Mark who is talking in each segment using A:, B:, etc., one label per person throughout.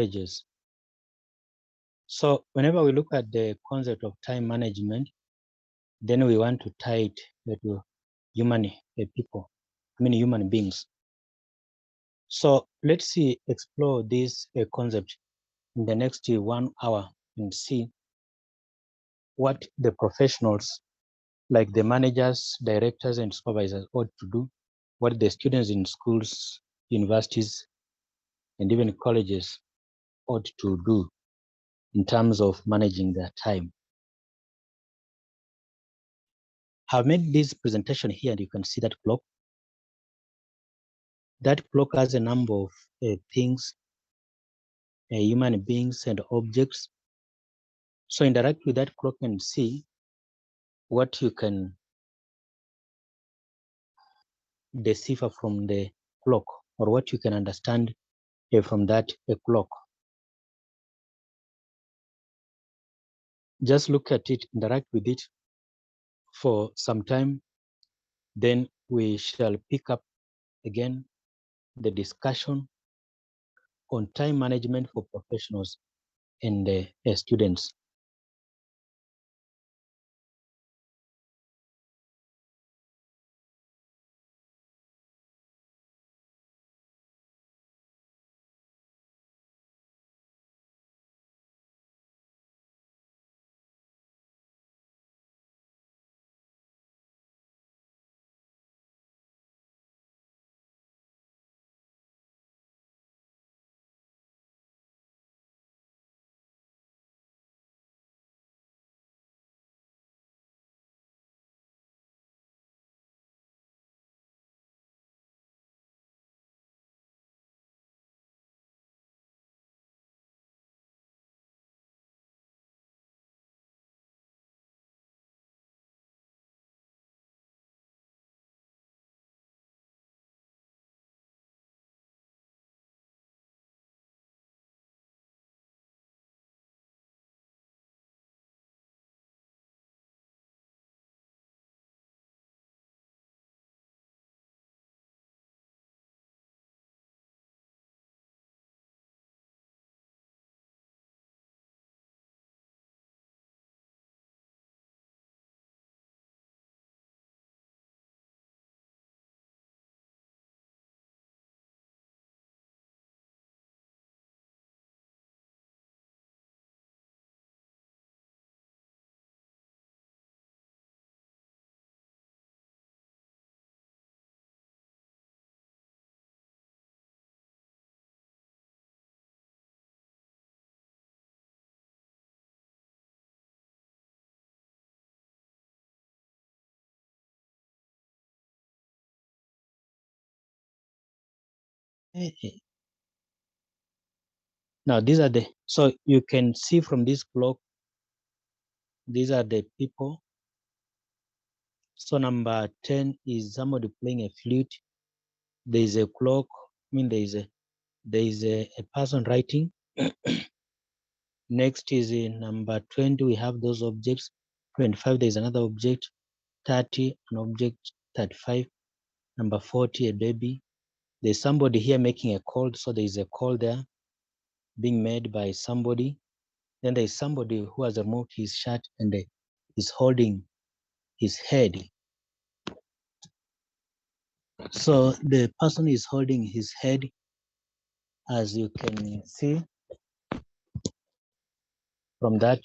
A: colleges. So whenever we look at the concept of time management, then we want to tie it to human beings. So let's explore this concept in the next 1 hour and see what the professionals like the managers, directors, and supervisors ought to do, what the students in schools, universities, and even colleges ought to do in terms of managing their time. I've made this presentation here, and you can see that clock. That clock has a number of things, human beings and objects. So interact with that clock and see what you can decipher from the clock, or what you can understand from that clock. Just look at it, interact with it for some time, then we shall pick up again the discussion on time management for professionals and students. Now these are so you can see from this clock, these are the people. So number 10 is somebody playing a flute. There is a clock, there is a person writing. Next is in number 20, we have those objects. 25, there is another object. 30, an object. 35, number 40, a baby. There's somebody here making a call, so there is a call there being made by somebody. Then there is somebody who has removed his shirt and is holding his head. So the person is holding his head, as you can see from that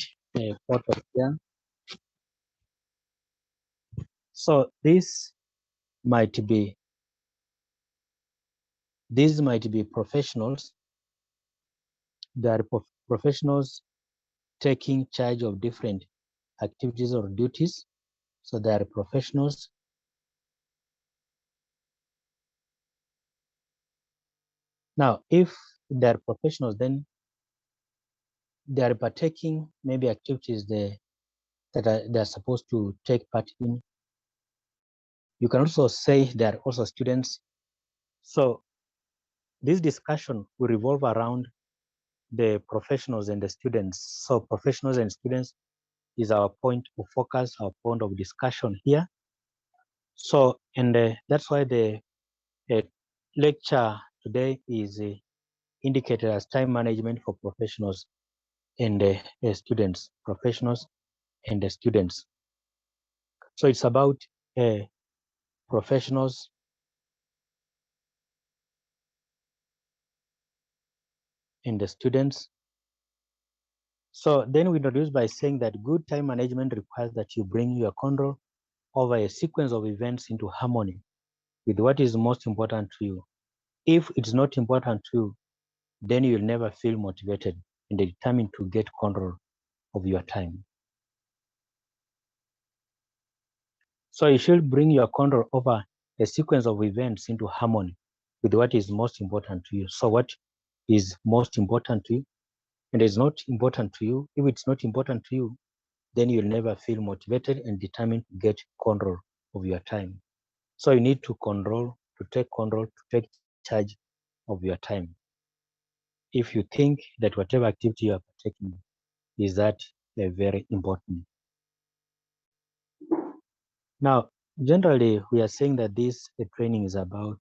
A: photo here. So these might be professionals. They are professionals taking charge of different activities or duties. So they are professionals. Now, if they are professionals, then they are partaking maybe activities that they are supposed to take part in. You can also say they are also students. So this discussion will revolve around the professionals and the students. So professionals and students is our point of focus, our point of discussion here. So, and that's why the lecture today is indicated as time management for professionals and students, professionals and students. So it's about professionals and the students. So then we introduce by saying that good time management requires that you bring your control over a sequence of events into harmony with what is most important to you. If it's not important to you, then you'll never feel motivated and determined to get control of your time. So you should bring your control over a sequence of events into harmony with what is most important to you. So what is most important to you and is not important to you, if it's not important to you, then you'll never feel motivated and determined to get control of your time. So you need to take control, to take charge of your time. If you think that whatever activity you are partaking is that very important. Now, generally, we are saying that this training is about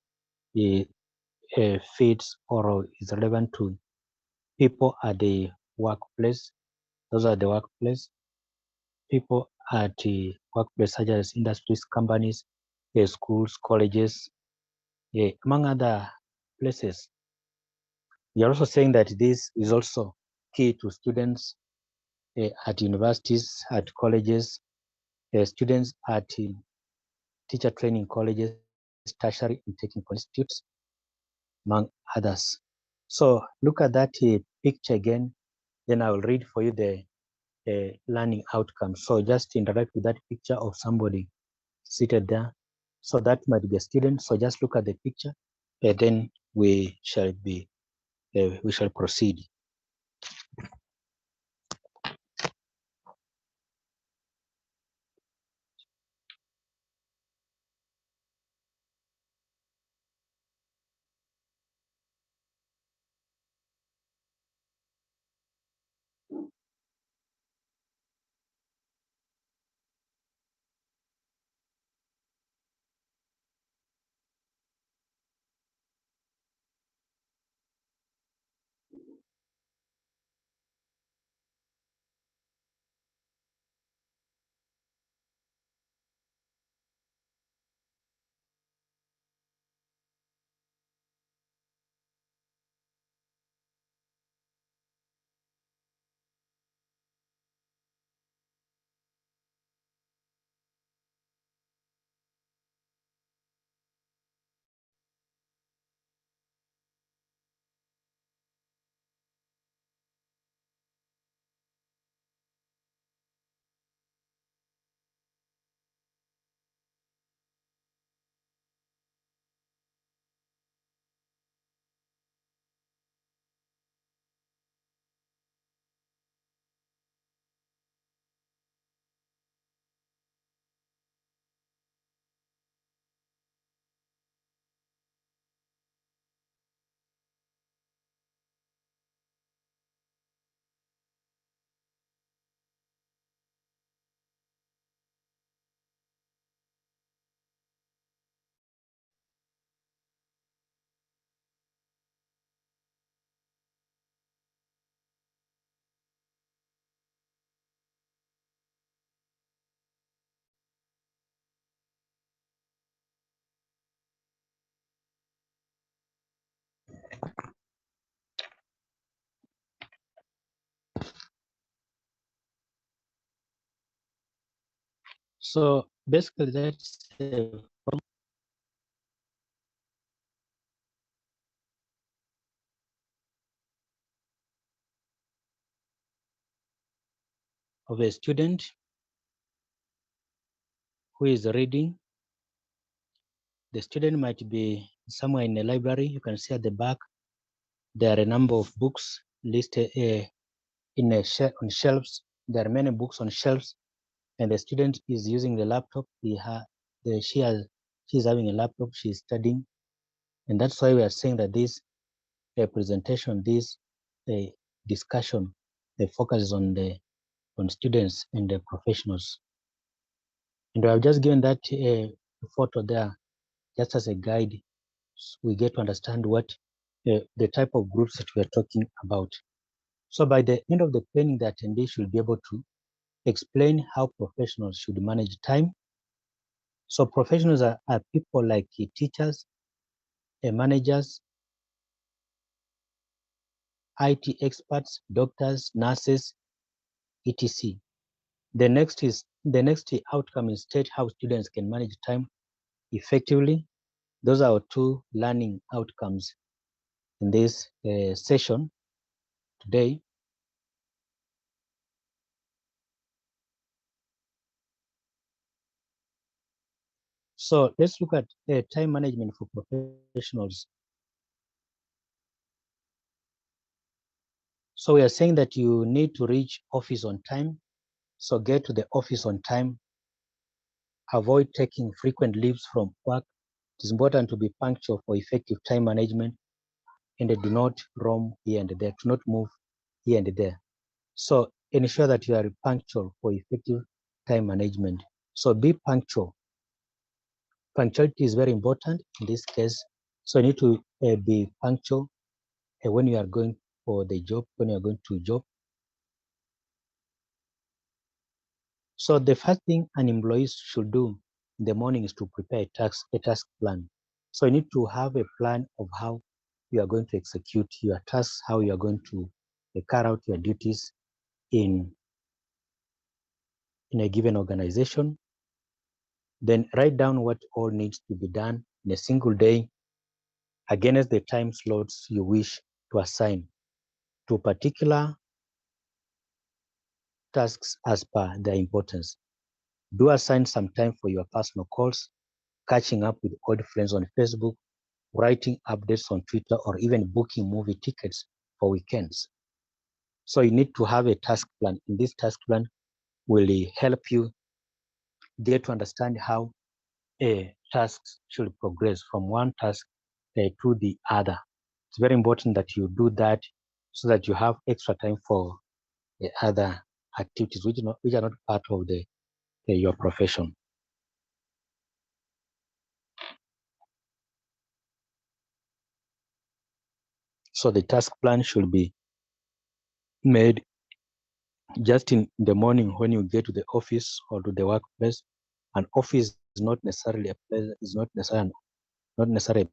A: fits or is relevant to people at the workplace. Those are the workplace. People at the workplace, such as industries, companies, schools, colleges, among other places. We are also saying that this is also key to students at universities, at colleges, students at teacher training colleges, tertiary and technical institutes, among others. So look at that picture again, then I will read for you the learning outcome. So just interact with that picture of somebody seated there. So that might be a student. So just look at the picture, and then we shall proceed. So basically that's of a student who is reading. The student might be somewhere in a library. You can see at the back, there are a number of books listed on shelves. There are many books on shelves, and the student is using the laptop. She's having a laptop. She's studying, and that's why we are saying that this presentation, this discussion, the focus is on students and the professionals. And I've just given that photo there just as a guide. So we get to understand what the type of groups that we are talking about. So by the end of the training, the attendee should be able to explain how professionals should manage time. So professionals are people like teachers, managers, IT experts, doctors, nurses, etc. The next outcome is state how students can manage time effectively. Those are our two learning outcomes in this session today. So let's look at time management for professionals. So we are saying that you need to reach office on time. So get to the office on time. Avoid taking frequent leaves from work. It is important to be punctual for effective time management, and do not roam here and there. Do not move here and there. So ensure that you are punctual for effective time management. So be punctual. Punctuality is very important in this case. So you need to be punctual when you are going for the job, when you are going to a job. So the first thing an employee should do in the morning is to prepare a task plan. So you need to have a plan of how you are going to execute your tasks, how you are going to carry out your duties in a given organization. Then write down what all needs to be done in a single day against the time slots you wish to assign to particular tasks as per their importance. Do assign some time for your personal calls, catching up with old friends on Facebook, writing updates on Twitter, or even booking movie tickets for weekends. So you need to have a task plan. In this task plan will help you get to understand how tasks should progress from one task to the other. It's very important that you do that so that you have extra time for other activities which are not part of your profession. So the task plan should be made just in the morning when you get to the office or to the workplace. An office is not necessarily a place, is not necessarily a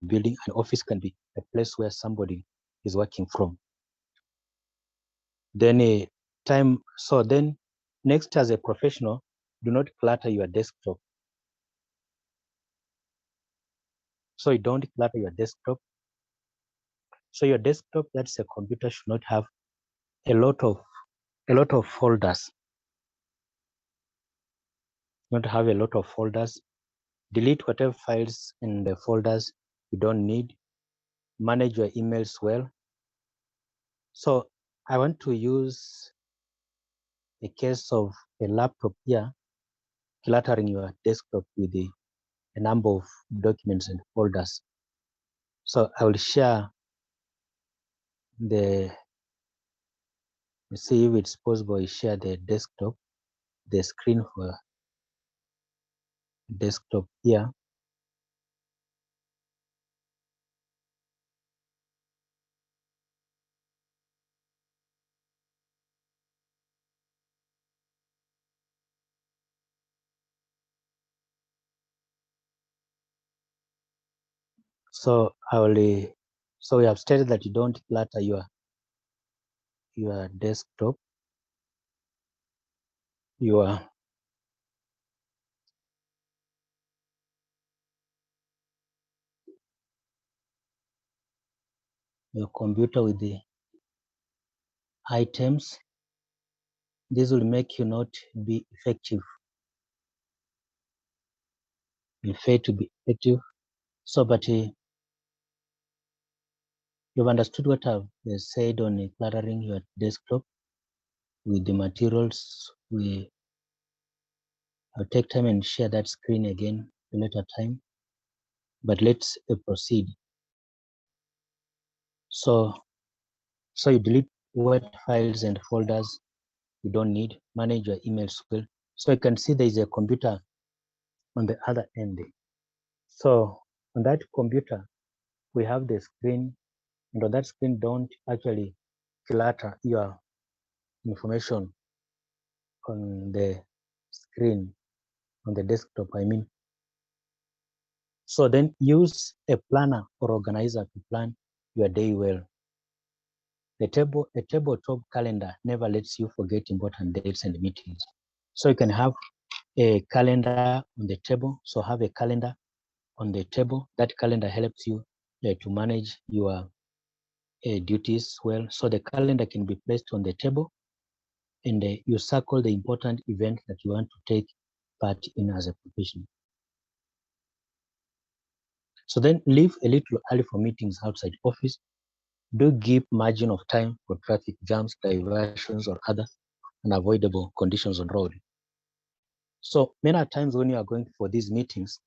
A: building. An office can be a place where somebody is working from. Then a time. So then, next, as a professional, do not clutter your desktop. So you don't clutter your desktop. So your desktop, that's a computer, should not have a lot of folders. Not have a lot of folders. Delete whatever files in the folders you don't need. Manage your emails well. So I want to use a case of a laptop here, cluttering your desktop with a number of documents and folders. So I will share see if it's possible to share the desktop, the screen for desktop here. So so we have stated that you don't clutter your desktop, your computer with the items. This will make you not be effective. You fail to be effective. So, but you've understood what I've said on cluttering your desktop with the materials. I'll take time and share that screen again a later time. But let's proceed. So you delete what files and folders you don't need. Manage your emails well. So you can see there is a computer on the other end. So on that computer, we have the screen And on that screen, don't actually clutter your information on the screen, on the desktop, I mean. So then use a planner or organizer to plan your day well. A tabletop calendar never lets you forget important dates and meetings. So you can have a calendar on the table. So have a calendar on the table. That calendar helps you to manage your duties well. So the calendar can be placed on the table, and you circle the important event that you want to take part in as a professional. So then leave a little early for meetings outside office. Do give margin of time for traffic jams, diversions, or other unavoidable conditions on road. So many times when you are going for these meetings,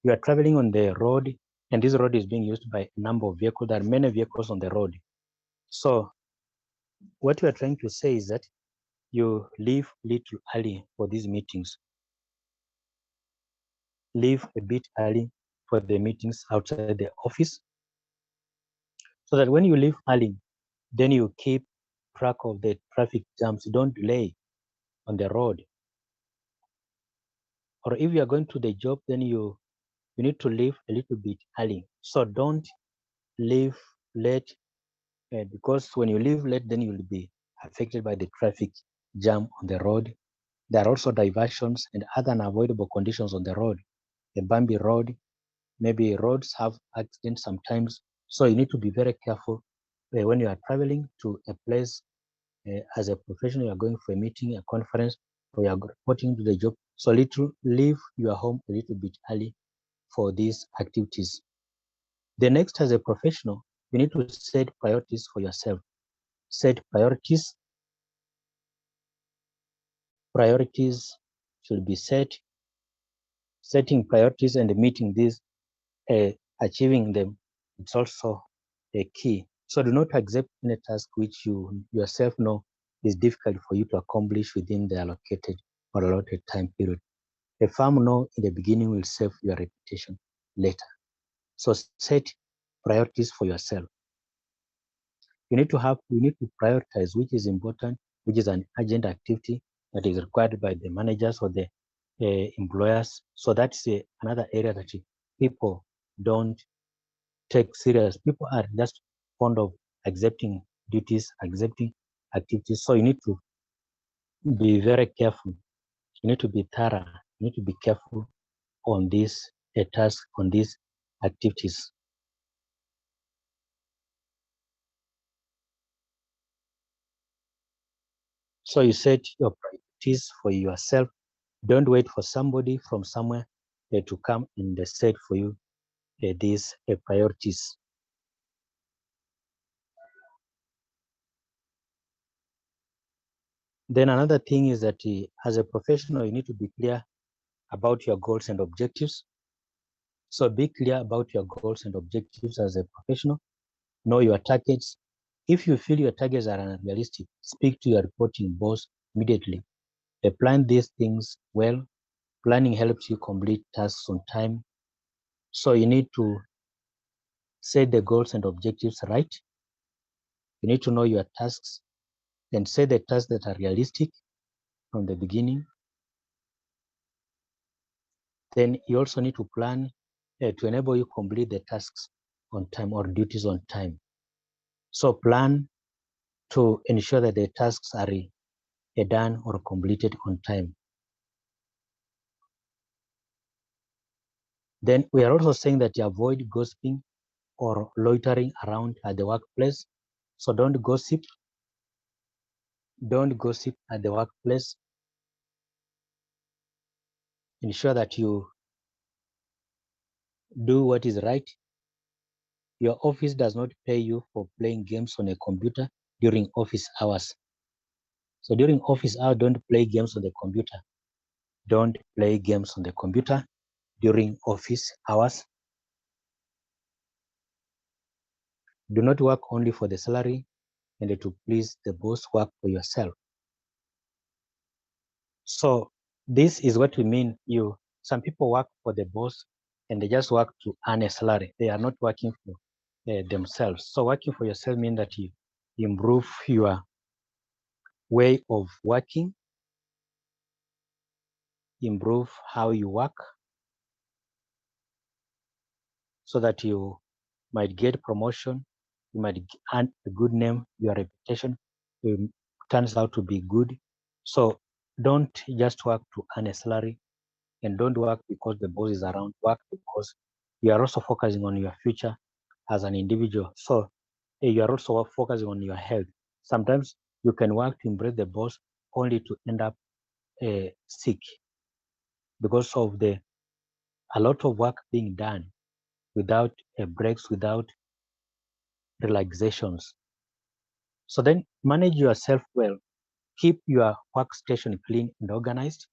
A: you are traveling on the road, and this road is being used by a number of vehicles. There are many vehicles on the road. So what we are trying to say is that you leave little early for these meetings. Leave a bit early for the meetings outside the office, so that when you leave early, then you keep track of the traffic jams. You don't delay on the road. Or if you are going to the job, then you need to leave a little bit early. So don't leave late, because when you leave late, then you'll be affected by the traffic jam on the road. There are also diversions and other unavoidable conditions on the road. A bumpy road, maybe roads have accidents sometimes. So you need to be very careful when you are traveling to a place. As a professional, you are going for a meeting, a conference, or you are reporting to the job. So leave your home a little bit early for these activities. The next, as a professional, you need to set priorities for yourself. Set priorities. Priorities should be set. Setting priorities and meeting these, achieving them, it's also a key. So do not accept any task which you yourself know is difficult for you to accomplish within the allocated or allotted time period. A firm no in the beginning will save your reputation later. So set priorities for yourself. You need to prioritize which is important, which is an urgent activity that is required by the managers or the employers. So that's another area that people don't take serious. People are just fond of accepting duties, accepting activities. So you need to be very careful. You need to be thorough. You need to be careful on this task, on these activities. So you set your priorities for yourself. Don't wait for somebody from somewhere to come and set for you these priorities. Then another thing is that as a professional, you need to be clear about your goals and objectives. So be clear about your goals and objectives as a professional. Know your targets. If you feel your targets are unrealistic, speak to your reporting boss immediately. Plan these things well. Planning helps you complete tasks on time. So you need to set the goals and objectives right. You need to know your tasks and set the tasks that are realistic from the beginning. Then you also need to plan to enable you complete the tasks on time or duties on time. So plan to ensure that the tasks are done or completed on time. Then we are also saying that you avoid gossiping or loitering around at the workplace. So don't gossip. Don't gossip at the workplace. Ensure that you do what is right. Your office does not pay you for playing games on a computer during office hours. So during office hours, don't play games on the computer. Don't play games on the computer during office hours. Do not work only for the salary and to please the boss. Work for yourself. So this is what we mean. Some people work for the boss and they just work to earn a salary. They are not working for themselves. So working for yourself means that you improve your way of working, improve how you work, so that you might get promotion, you might earn a good name, your reputation turns out to be good. So don't just work to earn a salary, and don't work because the boss is around. Work because you are also focusing on your future as an individual. So you are also focusing on your health. Sometimes you can work to impress the boss only to end up sick because of a lot of work being done without breaks, without relaxations. So then manage yourself well. Keep your workstation clean and organized.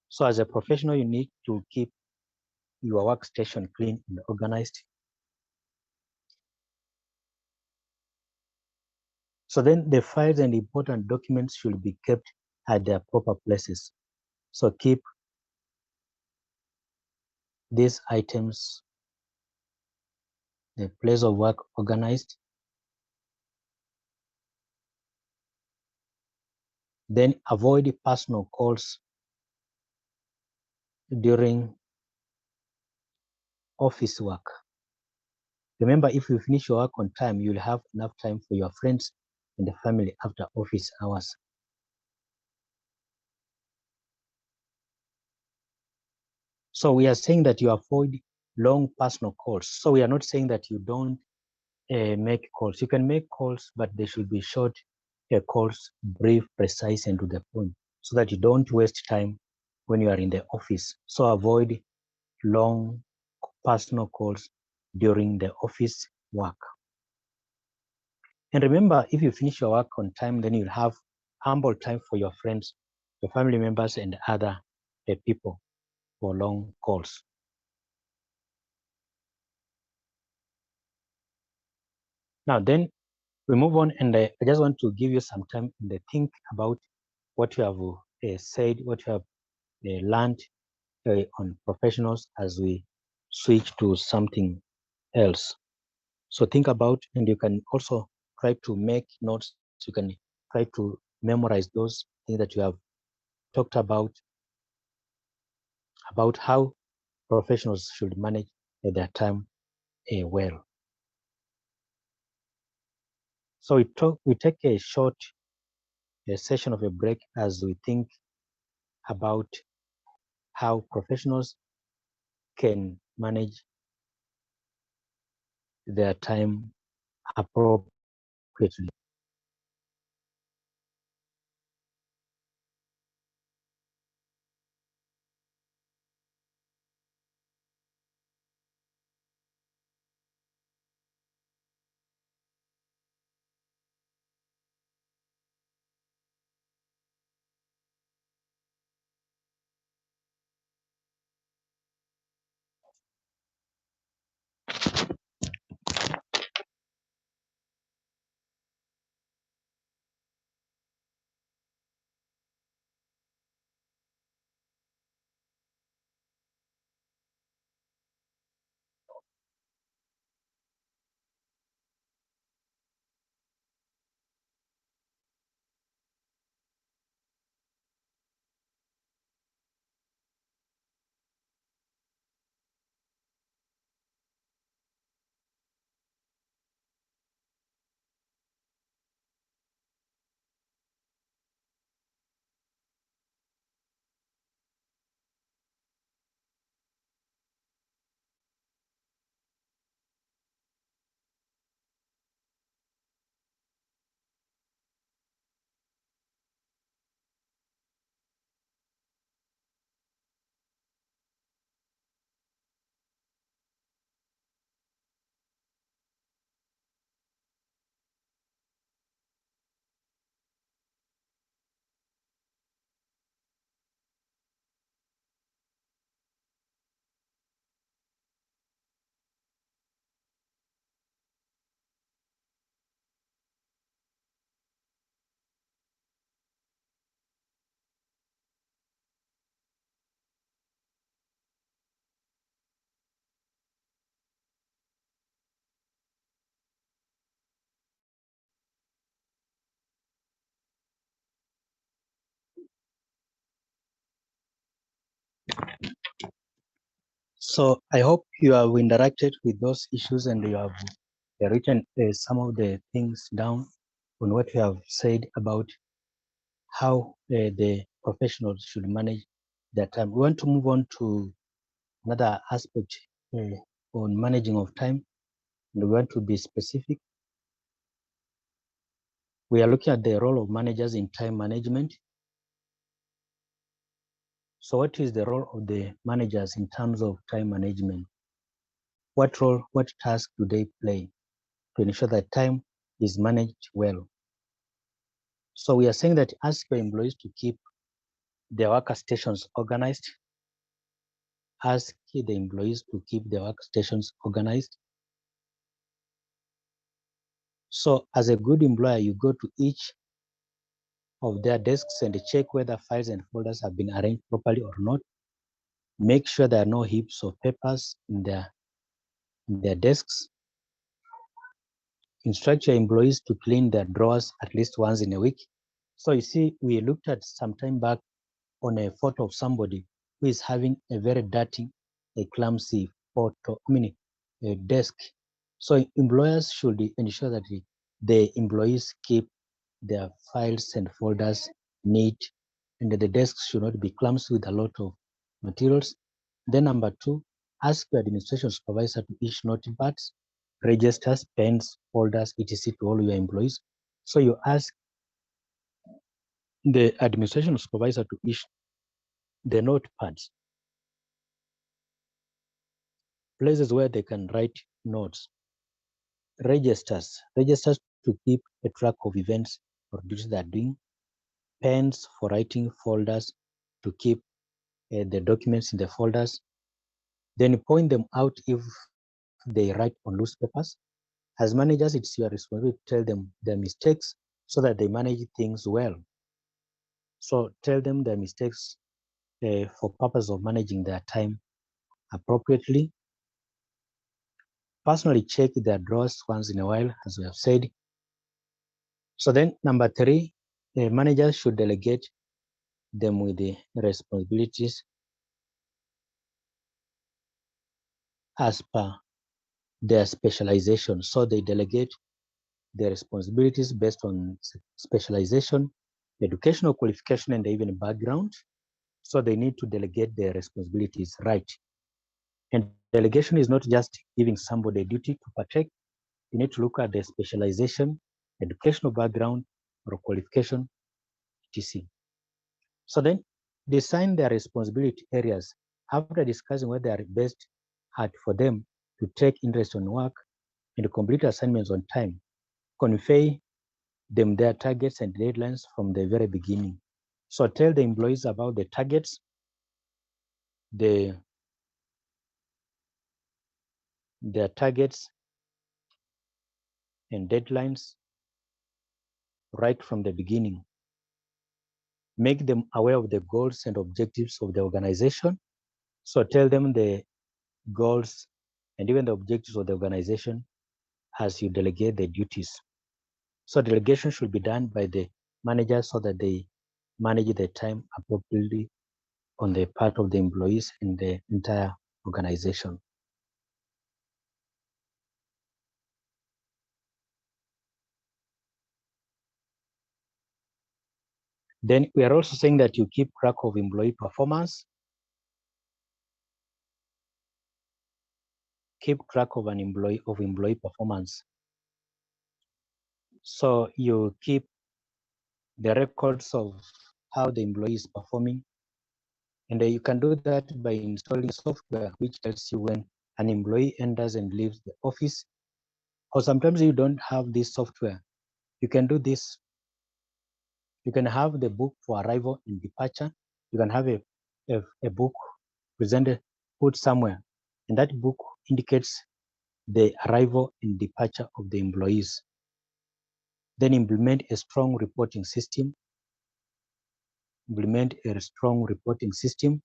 A: So as a professional, you need to keep your workstation clean and organized. So then the files and important documents should be kept at their proper places. So keep these items, the place of work organized. Then avoid personal calls during office work. Remember, if you finish your work on time, you'll have enough time for your friends and the family after office hours. So we are saying that you avoid long personal calls. So we are not saying that you don't make calls. You can make calls, but they should be short calls, brief, precise, and to the point, so that you don't waste time when you are in the office. So avoid long personal calls during the office work. And remember, if you finish your work on time, then you'll have ample time for your friends, your family members, and other people for long calls. Now, then we move on, and I just want to give you some time and think about what you have said, what you have learned on professionals as we switch to something else. So think about, and you can also try to make notes. You can try to memorize those things that you have talked about how professionals should manage their time well. So we take a short session of a break as we think about how professionals can manage their time appropriately. So I hope you have interacted with those issues and you have written some of the things down on what you have said about how the professionals should manage their time. We want to move on to another aspect on managing of time, and we want to be specific. We are looking at the role of managers in time management. So what is the role of the managers in terms of time management? What role, what task do they play to ensure that time is managed well? So we are saying that ask your employees to keep their workstations organized. Ask the employees to keep their workstations organized. So as a good employer, you go to each of their desks and check whether files and folders have been arranged properly or not. Make sure there are no heaps of papers in their desks. Instruct your employees to clean their drawers at least once in a week. So you see, we looked at some time back on a photo of somebody who is having a very dirty, a clumsy photo, a desk. So employers should ensure that the employees keep their files and folders neat, and the desks should not be clumsy with a lot of materials. Then number two, ask the administration supervisor to issue notepads, registers, pens, folders, etc. to all your employees. So you ask the administration supervisor to issue the notepads, places where they can write notes, registers to keep a track of events or duties they are doing, pens for writing, folders to keep the documents in the folders. Then point them out if they write on loose papers. As managers, it's your responsibility to tell them their mistakes so that they manage things well. So tell them their mistakes for purpose of managing their time appropriately. Personally check their drawers once in a while, as we have said. So then number three, managers should delegate them with the responsibilities as per their specialization. So they delegate their responsibilities based on specialization, educational qualification, and even background. So they need to delegate their responsibilities right. And delegation is not just giving somebody a duty to partake. You need to look at their specialization, educational background, or qualification, etc. So then design their responsibility areas after discussing what they are best at for them to take interest on work and complete assignments on time. Convey them their targets and deadlines from the very beginning. So tell the employees about the targets, their targets and deadlines right from the beginning. Make them aware of the goals and objectives of the organization. So tell them the goals and even the objectives of the organization as you delegate the duties. So delegation should be done by the manager so that they manage the time appropriately on the part of the employees in the entire organization. Then we are also saying that you keep track of employee performance. Keep track of employee performance. So you keep the records of how the employee is performing. And you can do that by installing software which tells you when an employee enters and leaves the office. Or sometimes you don't have this software. You can do this. You can have the book for arrival and departure. You can have a book presented, put somewhere. And that book indicates the arrival and departure of the employees. Then implement a strong reporting system. Implement a strong reporting system.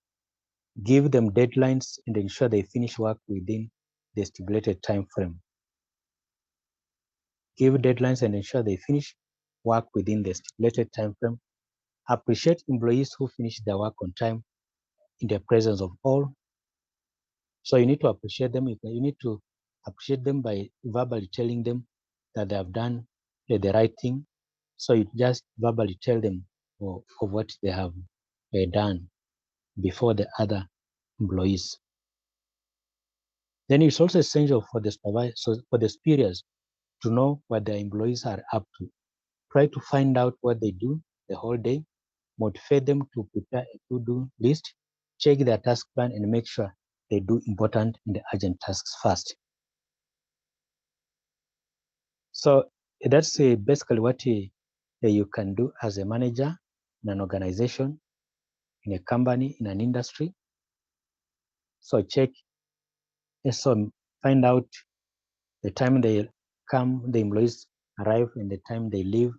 A: Give them deadlines and ensure they finish work within the stipulated time frame. Give deadlines and ensure they finish work within the stipulated time frame. Appreciate employees who finish their work on time in the presence of all. So you need to appreciate them. You need to appreciate them by verbally telling them that they have done the right thing. So you just verbally tell them of what they have done before the other employees. Then it's also essential for the for the superiors to know what their employees are up to. Try to find out what they do the whole day, motivate them to prepare a to-do list, check their task plan, and make sure they do important and urgent tasks first. So that's basically what you can do as a manager in an organization, in a company, in an industry. So so find out the time they come, the employees arrive, and the time they leave.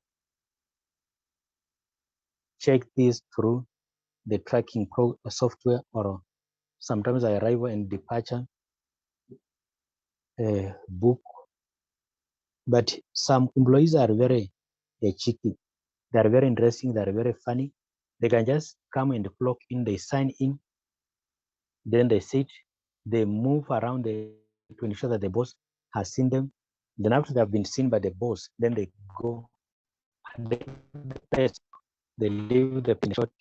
A: Check this through the tracking software, or sometimes arrival and departure book. But some employees are very cheeky. They are very interesting. They are very funny. They can just come and clock in. They sign in, then they sit. They move around to ensure that the boss has seen them. Then after they have been seen by the boss, then they go at the place. They leave the short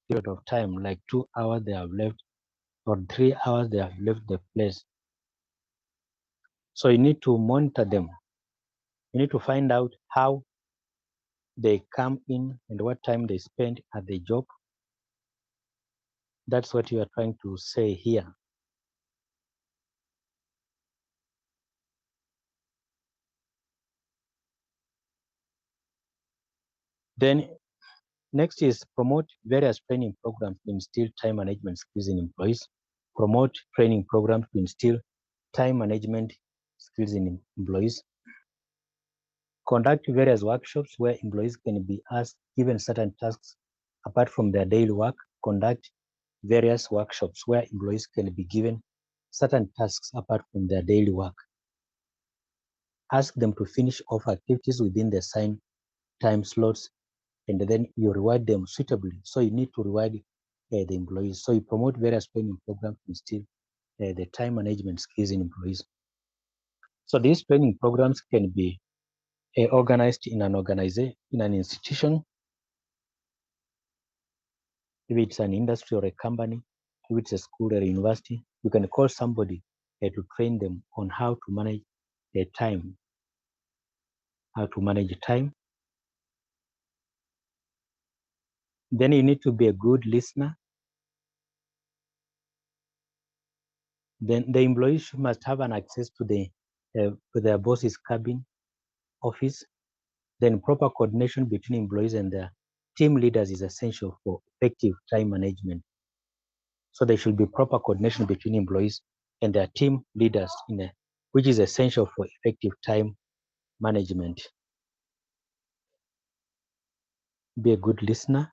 A: period of time, like 2 hours they have left, or 3 hours they have left the place. So you need to monitor them. You need to find out how they come in and what time they spend at the job. That's what you are trying to say here. Then next is promote various training programs to instill time management skills in employees. Promote training programs to instill time management skills in employees. Conduct various workshops where employees can be asked, given certain tasks apart from their daily work. Conduct various workshops where employees can be given certain tasks apart from their daily work. Ask them to finish off activities within the assigned time slots, and then you reward them suitably. So you need to reward the employees. So you promote various training programs to instill the time management skills in employees. So these training programs can be organized in an organization, in an institution, if it's an industry or a company, if it's a school or a university. You can call somebody to train them on how to manage their time, how to manage time. Then you need to be a good listener. Then the employees must have an access to their boss's cabin office. Then proper coordination between employees and their team leaders is essential for effective time management. So there should be proper coordination between employees and their team leaders, which is essential for effective time management. Be a good listener.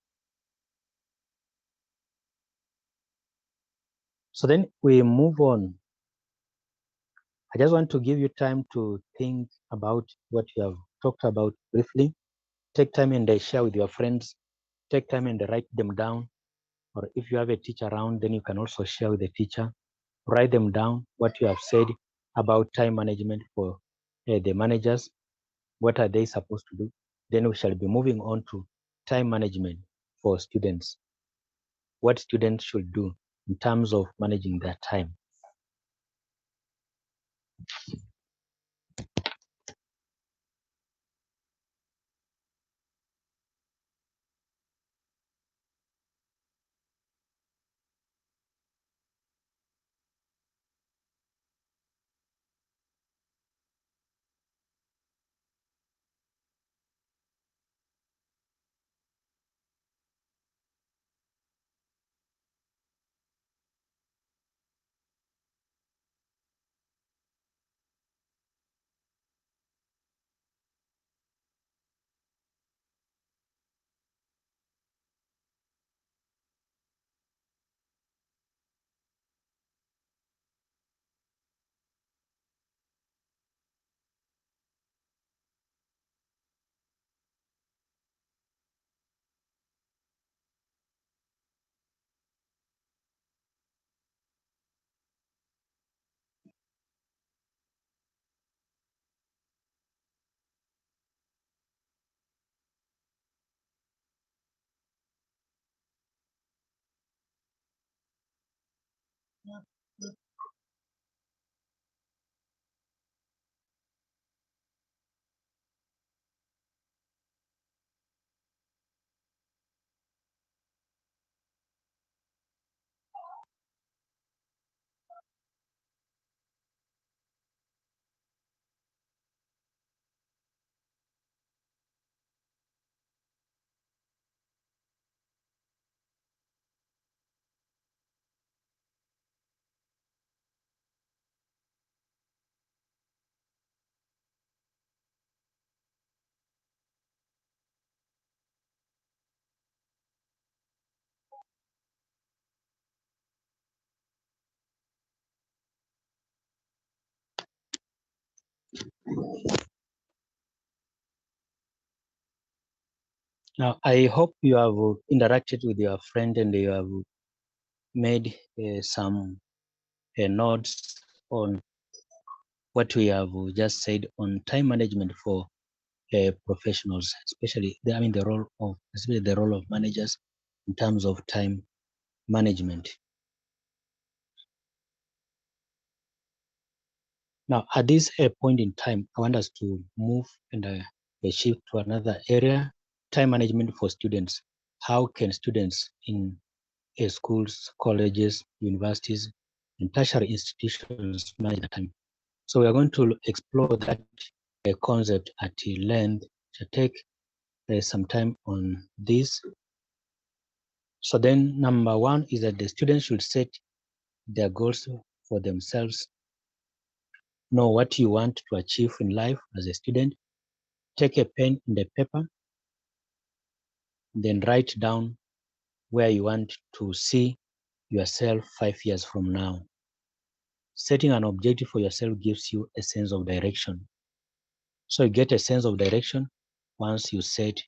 A: So then we move on. I just want to give you time to think about what you have talked about briefly. Take time and share with your friends. Take time and write them down. Or if you have a teacher around, then you can also share with the teacher. Write them down what you have said about time management for the managers. What are they supposed to do? Then we shall be moving on to time management for students. What students should do in terms of managing their time. Now, I hope you have interacted with your friend and you have made some notes on what we have just said on time management for professionals, especially especially the role of managers in terms of time management. Now, at this point in time, I want us to move and shift to another area: time management for students. How can students in schools, colleges, universities, and tertiary institutions manage their time? So we are going to explore that concept at length to take some time on this. So then number one is that the students should set their goals for themselves, know what you want to achieve in life as a student, take a pen and a paper, then write down where you want to see yourself 5 years from now. Setting an objective for yourself gives you a sense of direction. So you get a sense of direction once you set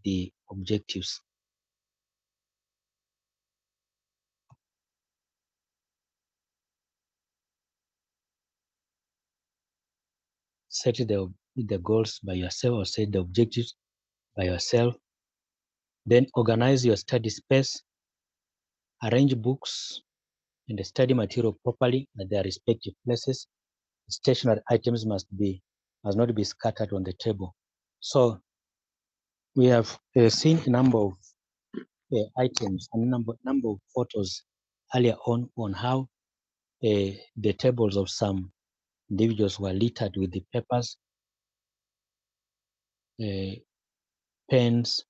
A: the objectives. Set the goals by yourself or set the objectives by yourself. Then organize your study space, arrange books and the study material properly at their respective places. Stationary items must not be scattered on the table. So we have seen a number of items and number of photos earlier on how the tables of some individuals were littered with the papers, pens,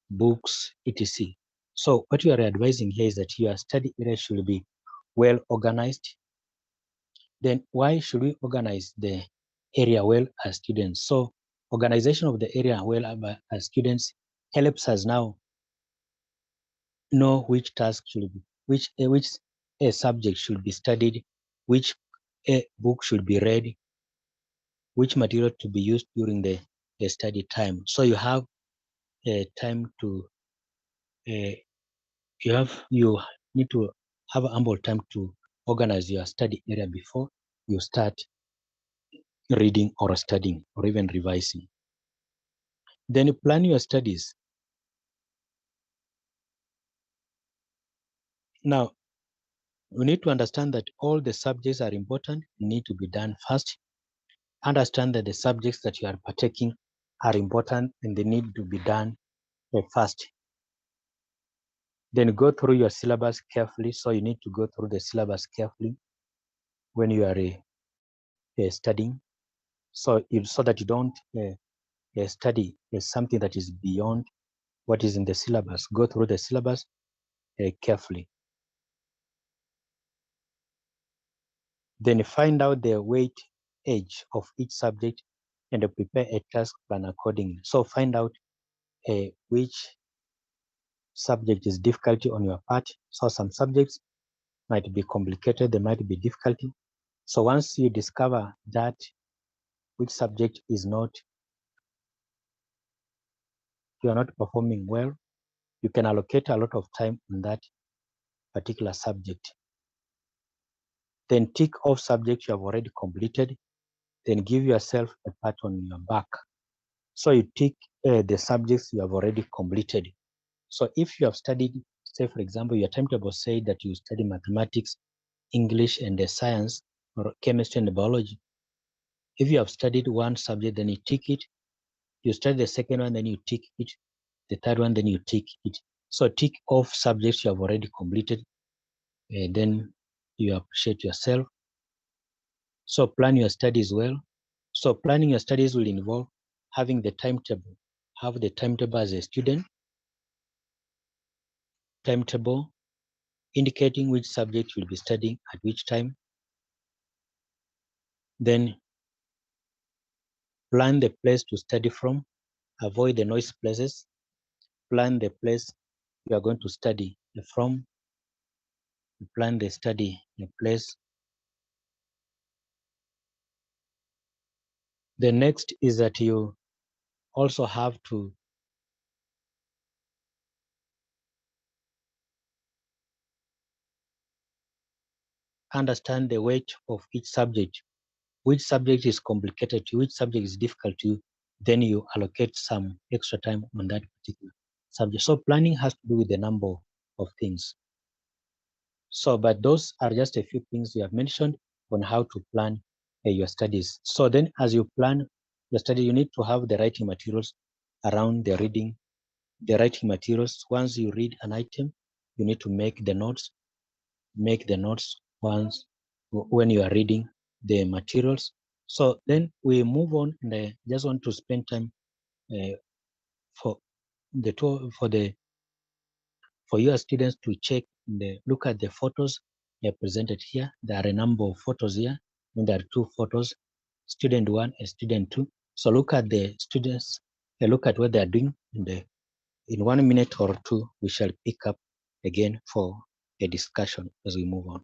A: books, etc. So what you are advising here is that your study area should be well organized. Then why should we organize the area well as students? So organization of the area well as students helps us now know which task should be, which subject should be studied, which book should be read, which material to be used during the study time. So you have time to you need to have ample time to organize your study area before you start reading or studying or even revising. Then you plan your studies. Now, you need to understand that all the subjects are important, need to be done first. Understand that the subjects that you are partaking are important and they need to be done first. Then go through your syllabus carefully. So you need to go through the syllabus carefully when you are studying. So that you don't study something that is beyond what is in the syllabus. Go through the syllabus carefully. Then find out the weight age of each subject and prepare a task plan accordingly. So find out which subject is difficulty on your part. So some subjects might be complicated, they might be difficulty. So once you discover that which subject is not, you are not performing well, you can allocate a lot of time on that particular subject. Then tick off subjects you have already completed, then give yourself a pat on your back. So you tick the subjects you have already completed. So if you have studied, say for example, your timetable said that you study mathematics, English and science, or chemistry and biology. If you have studied one subject, then you tick it. You study the second one, then you tick it. The third one, then you tick it. So tick off subjects you have already completed, and then you appreciate yourself. So plan your studies well. So planning your studies will involve having the timetable. Have the timetable as a student. Timetable indicating which subject you'll be studying at which time. Then plan the place to study from. Avoid the noise places. Plan the place you are going to study from. Plan the study place. The next is that you also have to understand the weight of each subject. Which subject is complicated to you, which subject is difficult to you, then you allocate some extra time on that particular subject. So planning has to do with the number of things. So, but those are just a few things we have mentioned on how to plan your studies. So then as you plan your study, you need to have the writing materials around the reading, the writing materials. Once you read an item, you need to make the notes once when you are reading the materials. So then we move on, and I just want to spend time for for your students to check look at the photos presented here. There are a number of photos here, and there are two photos, student one and student two. So look at the students, look at what they are doing, and in 1 minute or two, we shall pick up again for a discussion as we move on.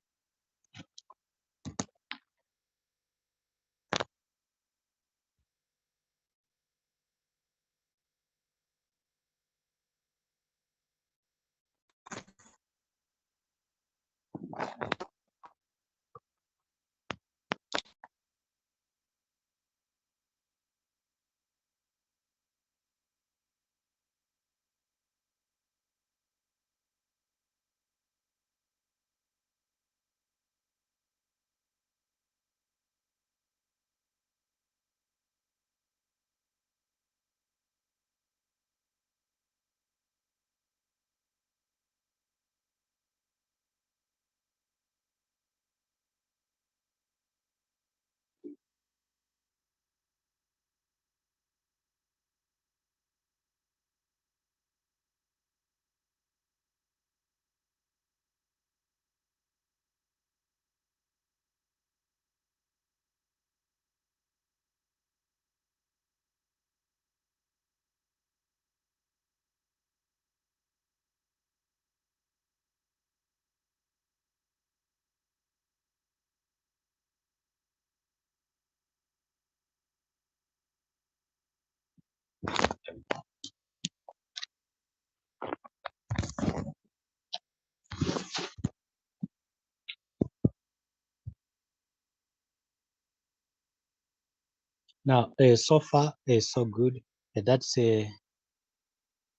A: Now, so far, so good. That's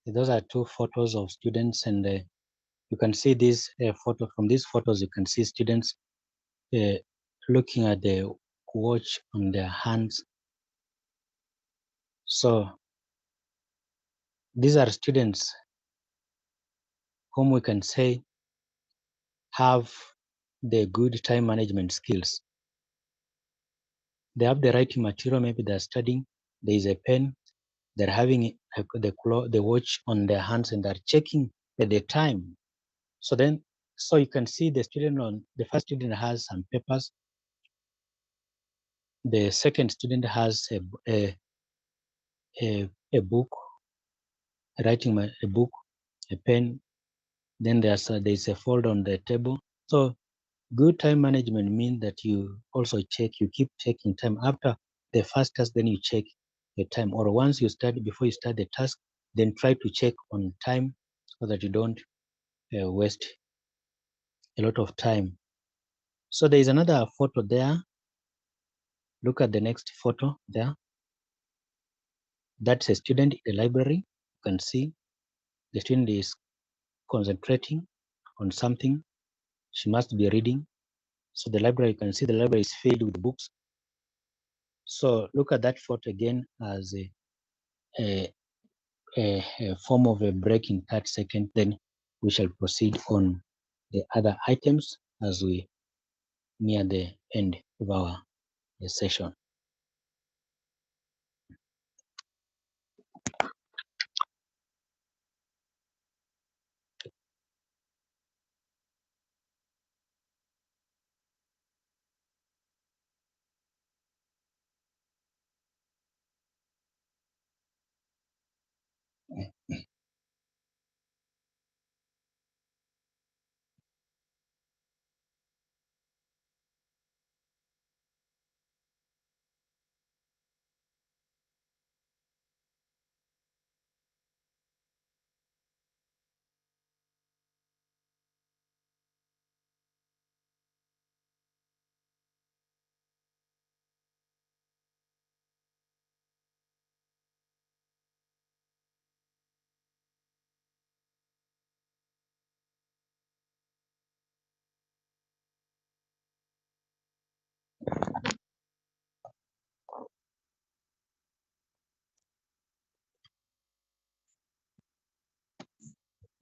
A: those are two photos of students, and you can see this photo. From these photos, you can see students uh, looking at the watch on their hands. So these are students whom we can say have the good time management skills. They have the writing material, maybe they're studying, there is a pen, they're having the watch on their hands, and they're checking the time. So then, so you can see the first student has some papers, the second student has a book, a book, a pen, then there's a folder on the table. So good time management means that you also you keep checking time after the first task, then you check the time. Or once you start, before you start the task, then try to check on time so that you don't waste a lot of time. So there is another photo there. Look at the next photo there. That's a student in the library. You can see the student is concentrating on something. She must be reading. So the library, you can see the library is filled with books. So look at that photo again as a, a form of a break in 30 seconds. Then we shall proceed on the other items as we near the end of our session.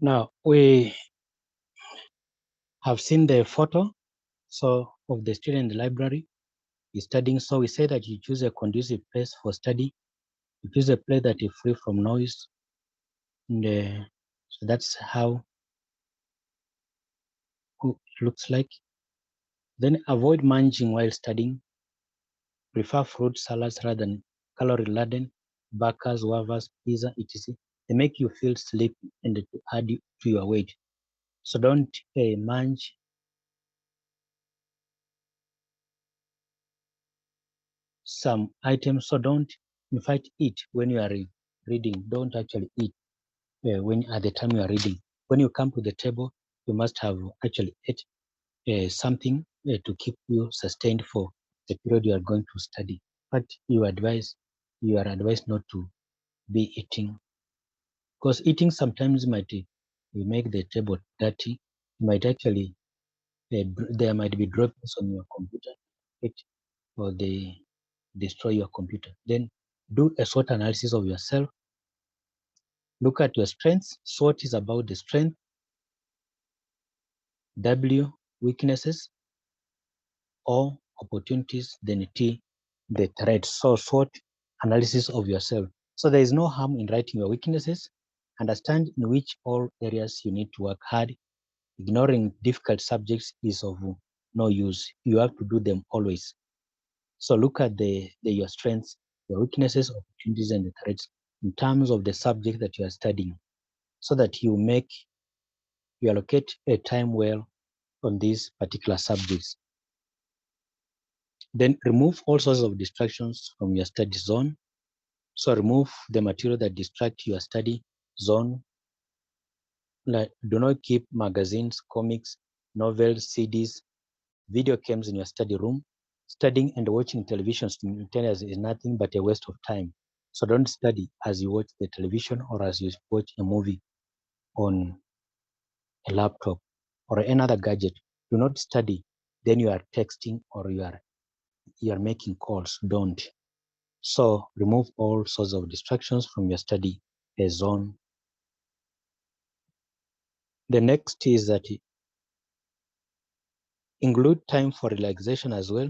A: Now we have seen the photo of the student in the library is studying. So we say that you choose a conducive place for study. You choose a place that is free from noise. And so that's how it looks like. Then avoid munching while studying. Prefer fruit salads rather than calorie-laden burgers, wafers, pizza, etc. They make you feel sleepy and to add to your weight. So don't munch some items. So don't, in fact, eat when you are reading. Don't actually eat when at the time you are reading. When you come to the table, you must have actually ate something to keep you sustained for the period you are going to study. But you are advised not to be eating, because eating sometimes might make the table dirty. You might actually there might be droplets on your computer, or they destroy your computer. Then do a SWOT analysis of yourself. Look at your strengths. SWOT is about the strength. W, weaknesses. O, opportunities. Then T, the threats. So SWOT analysis of yourself. So there is no harm in writing your weaknesses. Understand in which all areas you need to work hard. Ignoring difficult subjects is of no use. You have to do them always. So look at your strengths, your weaknesses, opportunities, and the threats in terms of the subject that you are studying, so that you allocate a time well on these particular subjects. Then remove all sorts of distractions from your study zone. So remove the material that distract your study zone. Like, do not keep magazines, comics, novels, CDs, video games in your study room. Studying and watching television simultaneously is nothing but a waste of time. So don't study as you watch the television or as you watch a movie on a laptop or another gadget. Do not study, then you are texting or you are making calls. Don't. So remove all sorts of distractions from your study zone. The next is that include time for relaxation as well.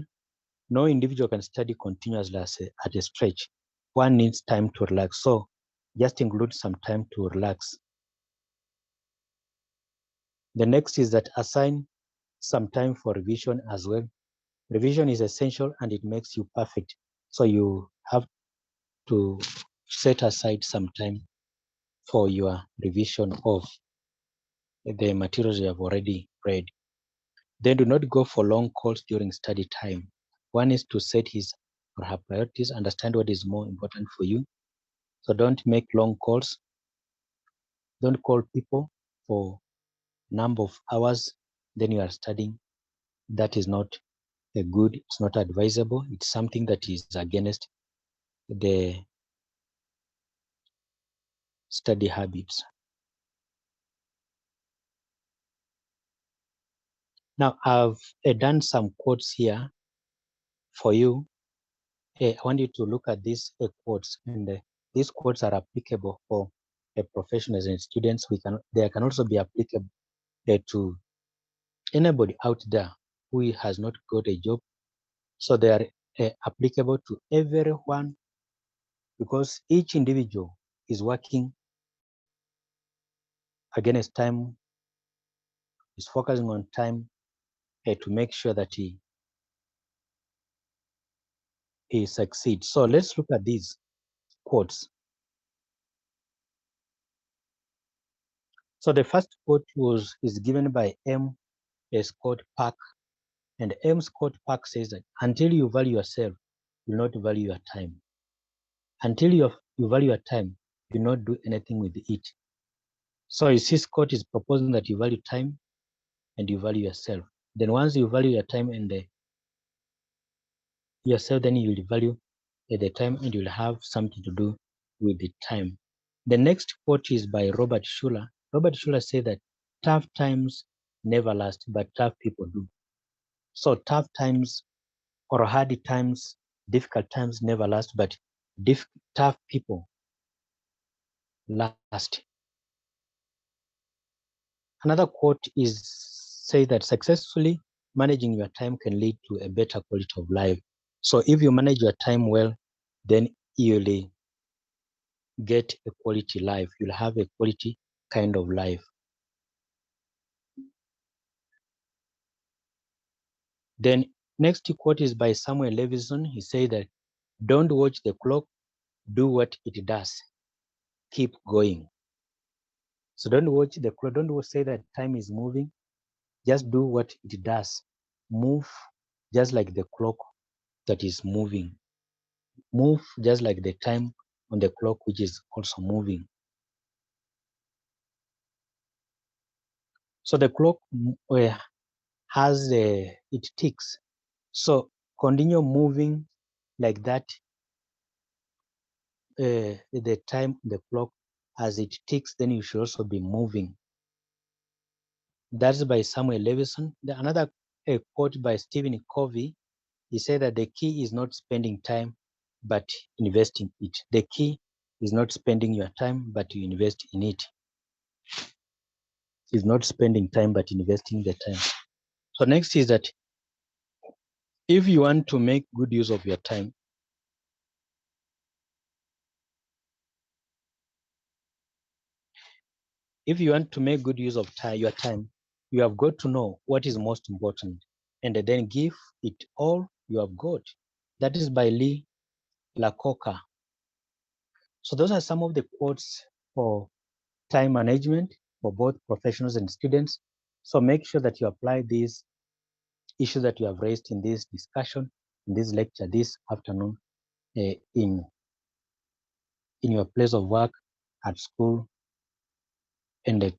A: No individual can study continuously at a stretch. One needs time to relax. So just include some time to relax. The next is that assign some time for revision as well. Revision is essential and it makes you perfect. So you have to set aside some time for your revision of the materials you have already read. Then do not go for long calls during study time. One is to set his or her priorities, understand what is more important for you. So don't make long calls. Don't call people for number of hours. Then you are studying. That is not a good, it's not advisable. It's something that is against the study habits. Now I've done some quotes here for you. I want you to look at these quotes, and these quotes are applicable for professionals and students. They can also be applicable to anybody out there who has not got a job. So they are applicable to everyone, because each individual is working against time, is focusing on time to make sure that he succeeds. So let's look at these quotes. So the first quote is given by M. Scott Park. And M. Scott Park says that until you value yourself, you will not value your time. Until you value your time, you will not do anything with it. So you see, Scott is proposing that you value time and you value yourself. Then once you value your time and yourself, then you will value the time and you'll have something to do with the time. The next quote is by Robert Schuller. Robert Schuller said that tough times never last, but tough people do. So tough times or hard times, difficult times never last, but tough people last. Another quote is say that successfully managing your time can lead to a better quality of life. So if you manage your time well, then you'll get a quality life. You'll have a quality kind of life. Then next quote is by Samuel Levison. He said that don't watch the clock, do what it does. Keep going. So don't watch the clock. Don't say that time is moving. Just do what it does. Move just like the clock that is moving. Move just like the time on the clock, which is also moving. So the clock has it ticks. So continue moving like that. The time the clock as it ticks, then you should also be moving. That's by Samuel Levison. Another quote by Stephen Covey. He said that the key is not spending time, but investing it. The key is not spending your time, but you invest in it. Is not spending time, but investing the time. So next is that if you want to make good use of your time, if you want to make good use of your time, you have got to know what is most important and then give it all you have got. That is by Lee Iacocca. So those are some of the quotes for time management for both professionals and students. So make sure that you apply these issues that you have raised in this discussion, in this lecture this afternoon, in your place of work, at school, and